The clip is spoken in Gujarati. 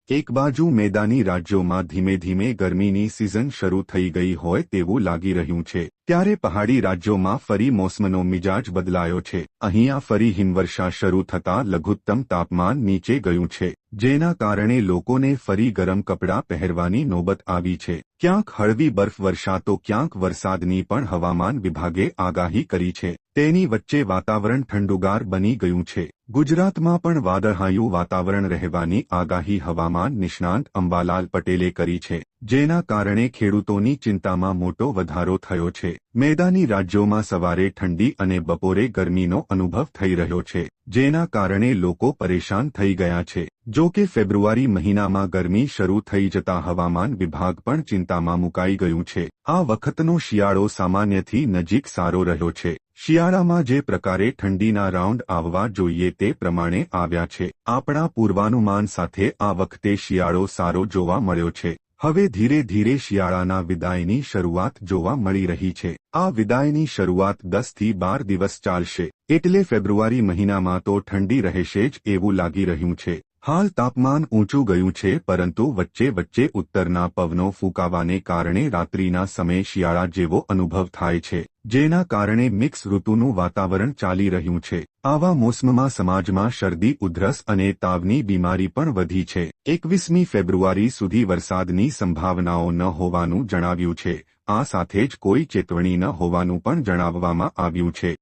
એક બાજુ મેદાની રાજ્યોમાં ધીમે ધીમે ગરમીની સિઝન શરૂ થઈ ગઈ હોય તેવું લાગી રહ્યું છે, ત્યારે પહાડી રાજ્યોમાં ફરી મોસમનો મિજાજ બદલાયો છે। અહીંયા ફરી હિમવર્ષા શરૂ થતાં લઘુત્તમ તાપમાન નીચે ગયું છે, જેના કારણે લોકોને ફરી ગરમ કપડાં પહેરવાની નોબત આવી છે। ક્યાંક હળવી બરફવર્ષા તો ક્યાંક વરસાદની પણ હવામાન વિભાગે આગાહી કરી છે। તેની વચ્ચે વાતાવરણ ઠંડુગાર બની ગયું છે। ગુજરાતમાં પણ વાદળછાયું વાતાવરણ રહેવાની આગાહી હવામાન નિષ્ણાંત અંબાલાલ પટેલે કરી છે, જેના કારણે ખેડૂતોની ચિંતામાં મોટો વધારો થયો છે। મેદાની રાજ્યોમાં સવારે ઠંડી અને બપોરે ગરમીનો અનુભવ થઈ રહ્યો છે, જેના કારણે લોકો પરેશાન થઈ ગયા છે। જો કે ફેબ્રુઆરી મહિનામાં ગરમી શરૂ થઈ જતા હવામાન વિભાગ પણ ચિંતામાં મુકાઈ ગયું છે। આ વખતનો શિયાળો સામાન્યથી નજીક સારો રહ્યો છે। શિયાળામાં જે પ્રકારે ઠંડીના રાઉન્ડ આવવા જોઈએ તે પ્રમાણે આવ્યા છે। આપણા પૂર્વાનુમાન સાથે આ વખતે શિયાળો સારો જોવા મળ્યો છે। હવે ધીરે ધીરે શિયાળાના વિદાયની શરૂઆત જોવા મળી રહી છે। આ વિદાયની શરૂઆત 10 થી 12 દિવસ ચાલશે, એટલે ફેબ્રુઆરી મહિનામાં તો ઠંડી રહેશે જ એવું લાગી રહ્યું છે। હાલ તાપમાન ઊંચું ગયું છે, પરંતુ વચ્ચે વચ્ચે ઉત્તરના પવનો ફૂંકાવાને કારણે રાત્રિના સમયે શિયાળા જેવો અનુભવ થાય છે, જેના કારણે મિક્સ ઋતુનું વાતાવરણ ચાલી રહ્યું છે। આવા મોસમમાં સમાજમાં શરદી, ઉધરસ અને તાવની બીમારી પણ વધી છે। 21મી ફેબ્રુઆરી સુધી વરસાદની સંભાવનાઓ ન હોવાનું જણાવ્યું છે। આ સાથે જ કોઈ ચેતવણી ન હોવાનું પણ જણાવવામાં આવ્યું છે।